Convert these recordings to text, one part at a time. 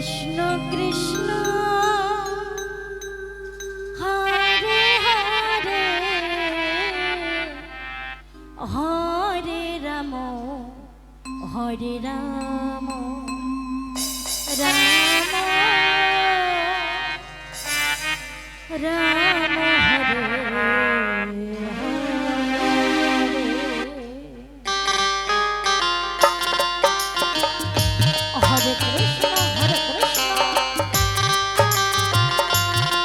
Krishna Krishna Hare Hare Hare Ram Hare Ram Ram Ram Hare Hare Krishna Hare Krishna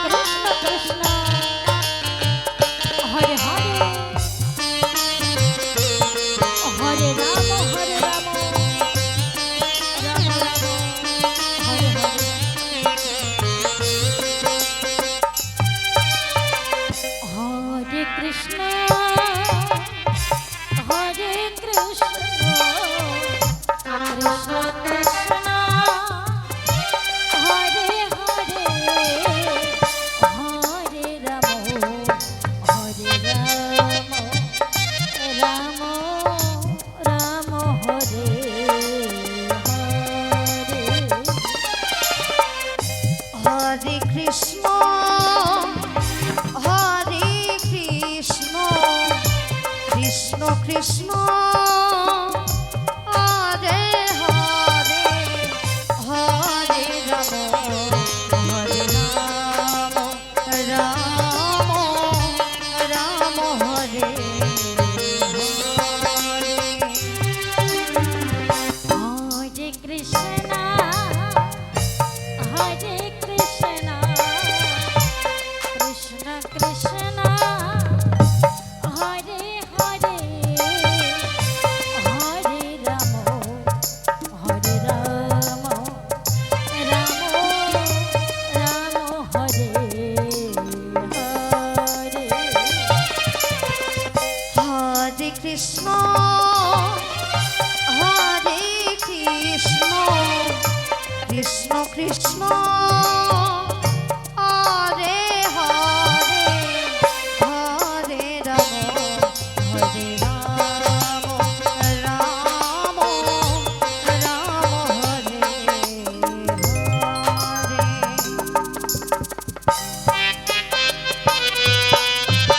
Krishna Krishna Hare Hare Hare Ram Hare Ram Ram Ram Hare Hare Hare Krishna Hare Krishna Krishna Krishna Hare Hare Hare Ram Hare Ram Ram Ram Hare Hare Hare Krishna Hare Krishna Krishna Krishna Hare Hare Hare Ram Hare Ram Ram Ram Hare Hare Krishna Hare Krishna Krishna Krishna Hare Hare Hare Ram Hare Ram Ram Ram Hare Hare Hare Krishna Hare Krishna Krishna Krishna Hare Hare Hare Ram Hare Ram Ram Ram Hare Hare Hare Krishna Hare Krishna Krishna Krishna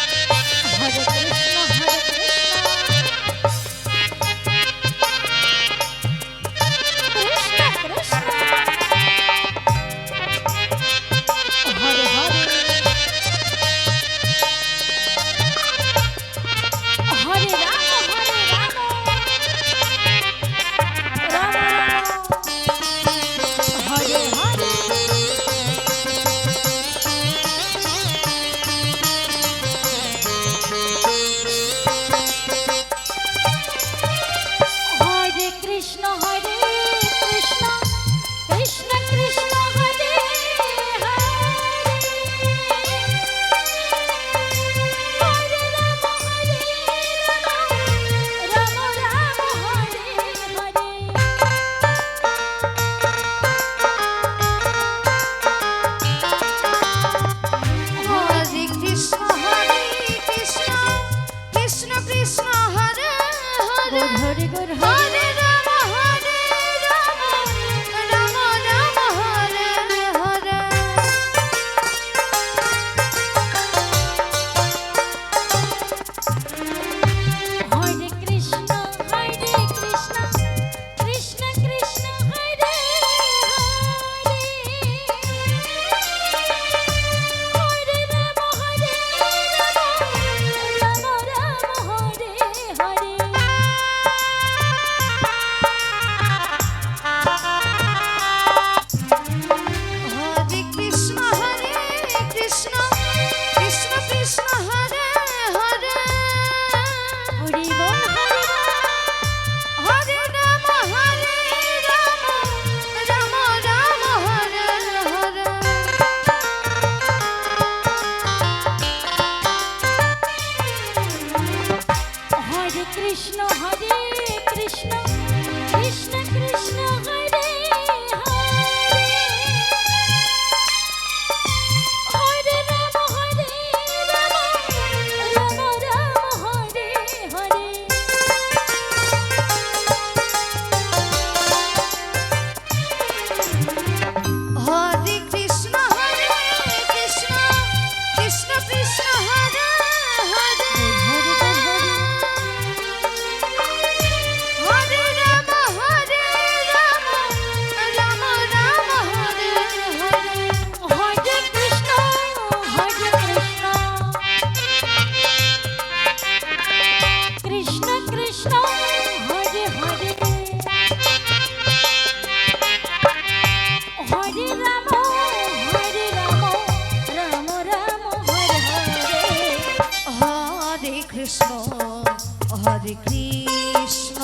Hare Krishna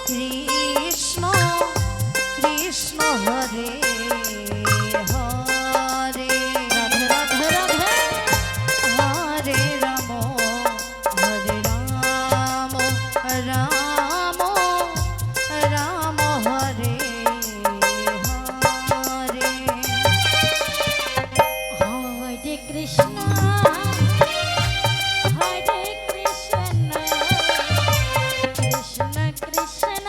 Krishna Krishna Hare Hare Radhe Radhe Radhe Hare Ram Hare Ram Ram Ram Hare Hare Hare Krishna Hare Krishna Krishna Krishna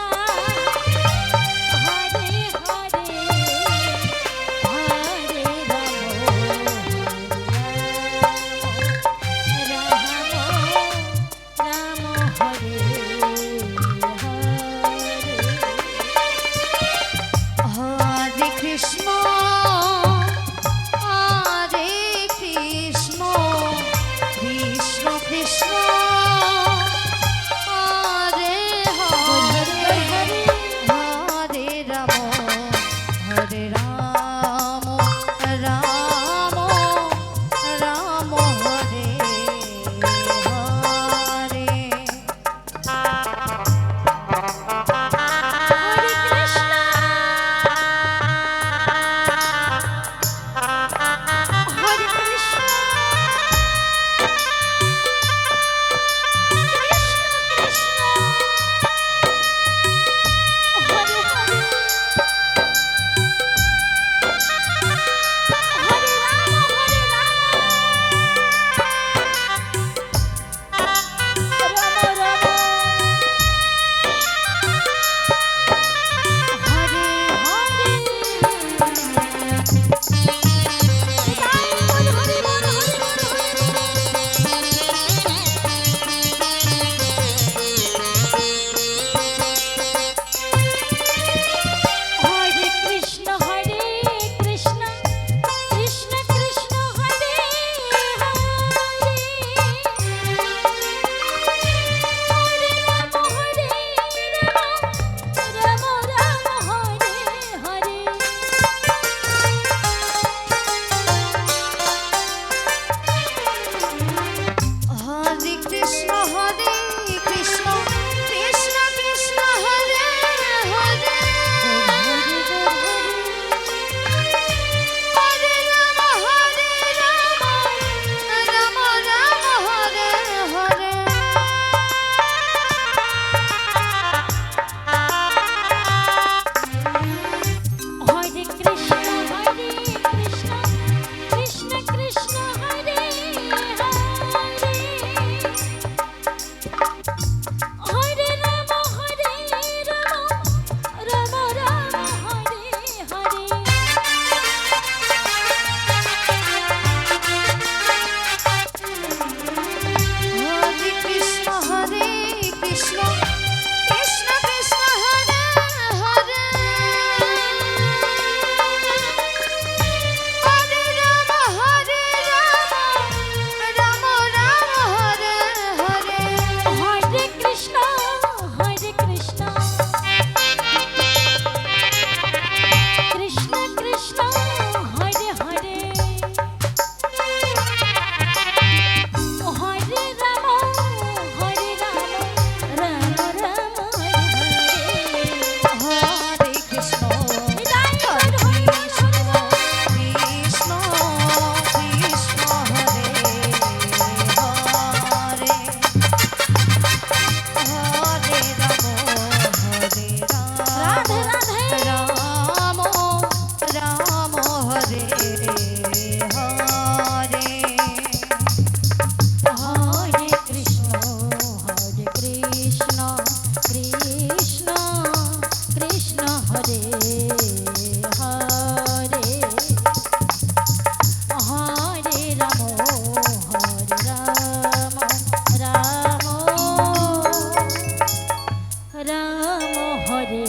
Hare Hare Hare Ram Ram Hare Hare Hare Krishna Hare Krishna Krishna Krishna Hare Hare Hare Ram Hare Ram Ram Ram Hare Hare Hare Krishna Hare Krishna Hare Krishna Hare Krishna Krishna Krishna Hare Hare Hare Ram Ram Ram Hare Hare Hare Krishna Hare Krishna Krishna Krishna Hare Hare Hare Ram Ram Ram Hare Hare Hare Krishna Hare Krishna Krishna Krishna Hare Hare Hare Ram Ram Ram Hare Hare Hare Krishna Hare Krishna Krishna Krishna Hare Hare Hare Ram Ram Ram Hare Hare Hare Krishna Hridoy Hare Krishna Krishna Krishna Hare Hare Hare Ram Hare Radhe Ram Radhe Ram Ram Hare Hare Hare Krishna Krishna Krishna Krishna Hare Hare Hare Ram Ram Ram Hare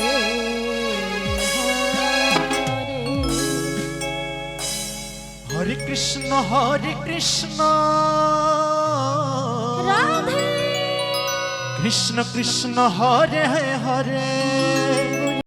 Hare Hare Krishna Hare Krishna Radhe Krishna Krishna Hare Hare